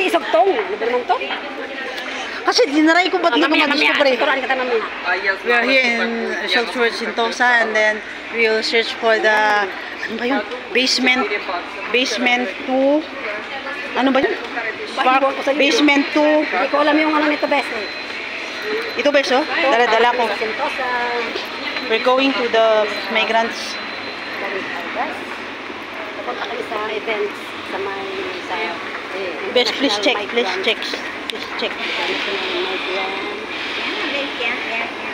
isugtong. Ano ba naman to? Kasi dinaray ko ba't hindi ko mag-discover eh. Turuan kita mamaya. We are here in Resort World Sentosa and then we will search for the ano ba yun? Basement 2. Ano ba yun? Basement 2. Hindi ko alam yung ano nito, best eh. Ito bes oh. Dala-dala ko. Sentosa. We're going to the migrants. Pupunta kayo sa events sa may Best, please check. Please check.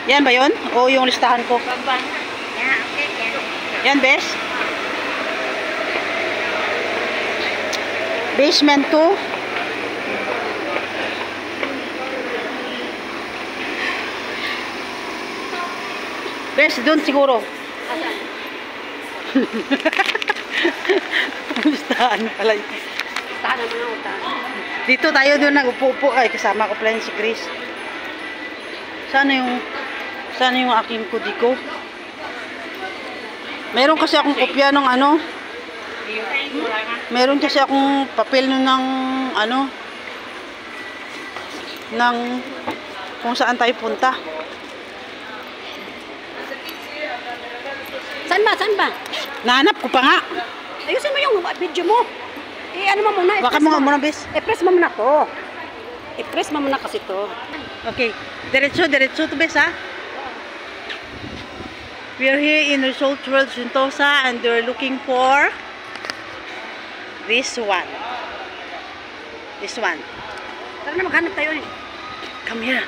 Yan ba yun? O yung listahan ko? Yan, best. Basement 2. Best, doon siguro. Listahan pala yun. Listahan ng mga utang. Dito tayo doon nag-upo-upo. Ay, kasama ko pala si Chris. Sana yung aking kudiko. Meron kasi akong kopya ng ano. Meron kasi akong papel ng ano. Ng kung saan tayo punta. Saan ba? Nahanap ko pa nga. Ayusin mo yung video mo. Ano mo muna? Baka mo nga muna, bes. I-press mo muna to. I-press mo muna kasi to. Okay. Diretso to, bes, ha? We are here in Resort World Sentosa and we're looking for this one. This one. Tara na, maghanap tayo eh. Come here.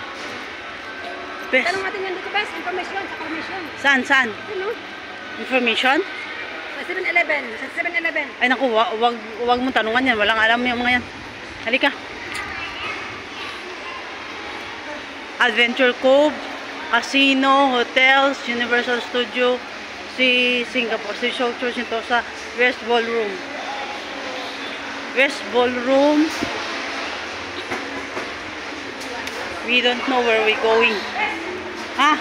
Bes. Tanong natin yan dito, best. Information sa permission. Saan? Ano? Information? Sa 7-Eleven. Sa 7-Eleven. Ay naku, wag mong tanungan yan. Walang alam yung mga yan. Halika. Adventure Cove, Casino, Hotels, Universal Studio, Singapore, Resort Sentosa, West Ballroom. West Ballroom. We don't know where we're going. Ha?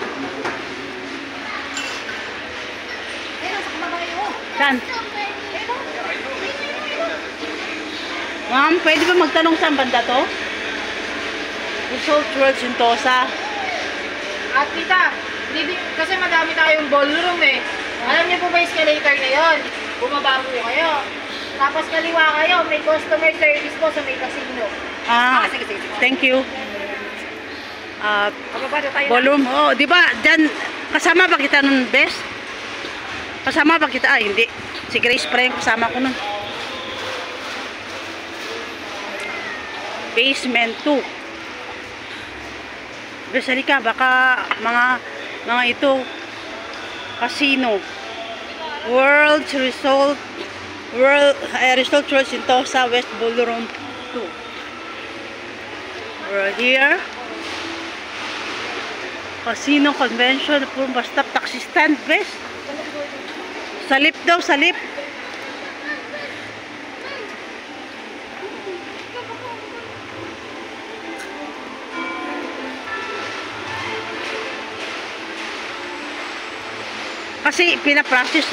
Saan? Ma'am, pwede ba magtanong saan banda to? Resort World Sentosa. At tita, kasi madami tayong ballroom eh. Alam niyo po ba yung escalator na yun? Bumaba po kayo. Tapos kaliwa kayo, may customer service po sa may casino. Sige. Thank you. Pababa tayo. Ballroom. Oh, di ba? Diyan, kasama ba kita nun, best? Kasama ba kita? Ay, hindi. Si Grace pa rin kasama ko nun. Basement 2. Bes, halika. Baka mga ito. Casino. Resort World Sentosa West Ballroom 2. We're here. Casino, convention, basta taxi stand, bes. Salip daw, salip. Kasi pinapractice.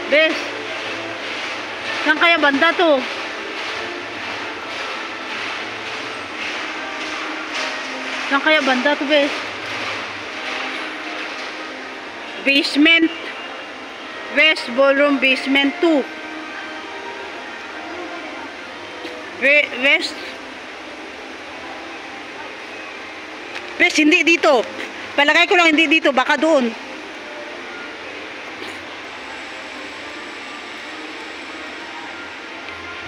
Bes, saan kaya banda to? Saan kaya banda to, bes? Basement. West Ballroom Basement 2. West. Bes, hindi dito. Palagay ko lang hindi dito. Baka doon.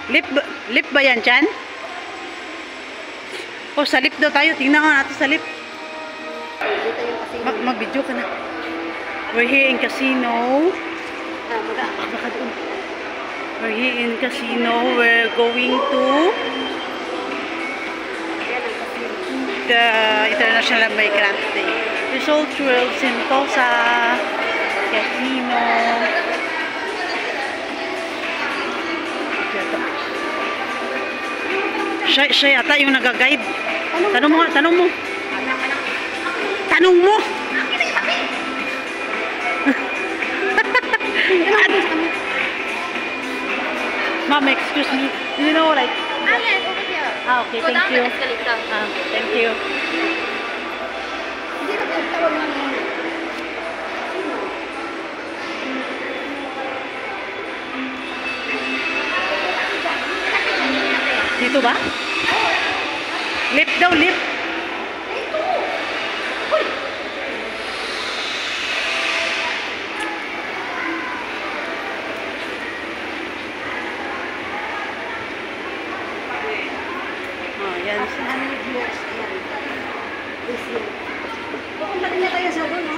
Lip ba yan dyan? O, sa lip daw tayo. Tingnan nga natin sa lip. Mag-video ka na. We're here in Casino. Baka doon. We're here in Casino. We're going to the International Migrant Day. Resort World Sentosa Casino. Siya yata yung nag-guide. Tanong mo. Tanong mo. Ma'am, excuse me. You know, like... Yes, over here. Ah, okay, Go thank down you. the escalator. Ah, thank you. Hindi na pinagtawag ng Dito ba? Lift daw, lift. Oh, yan. 100 years. Ayan. This year. Pupunta din na tayo sa doon, no?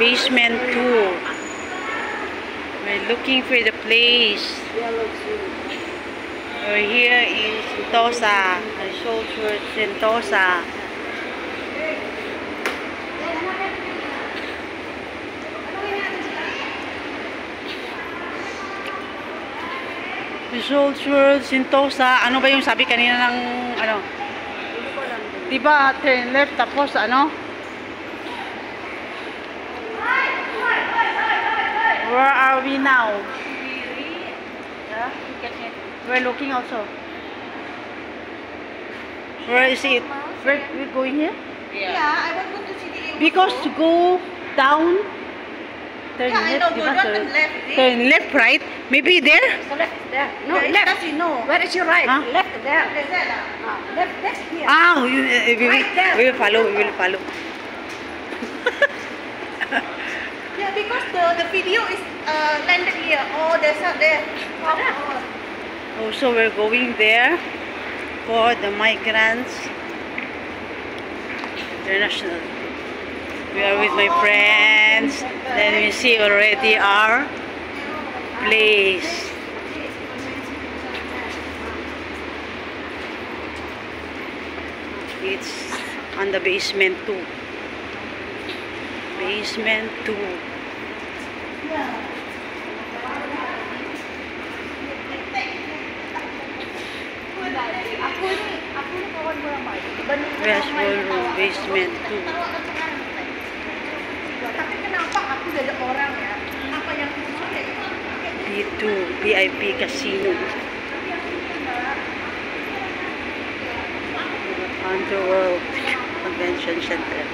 Basement 2. We're looking for the place. We're here in Sentosa, Rizal Church, Sentosa. Rizal Church, Sentosa. Ano ba yung sabi kanina ng ano? Diba turn left tapos ano? Where are we now? Yeah? We're looking also. Where is it? We're going here? Yeah, I want to see the... Because to go down, turn Yeah, I left, know, diba? go down and left, eh? Turn left, right? Maybe there? So left is there. No, There is left. Casino. Where is your right? Huh? Left there. Left here. Ah, Right there. we will follow, we will follow. Yeah, because the video is landed here. Oh, there's a there. Oh, so we're going there for the migrants international. We are with my friends. Then we see already our place. It's on the basement 2. Basement 2. West Ballroom, basement 2. Tapi kenapa aku jadi orang ya? Apa yang B2, VIP Casino. Underworld Convention Center.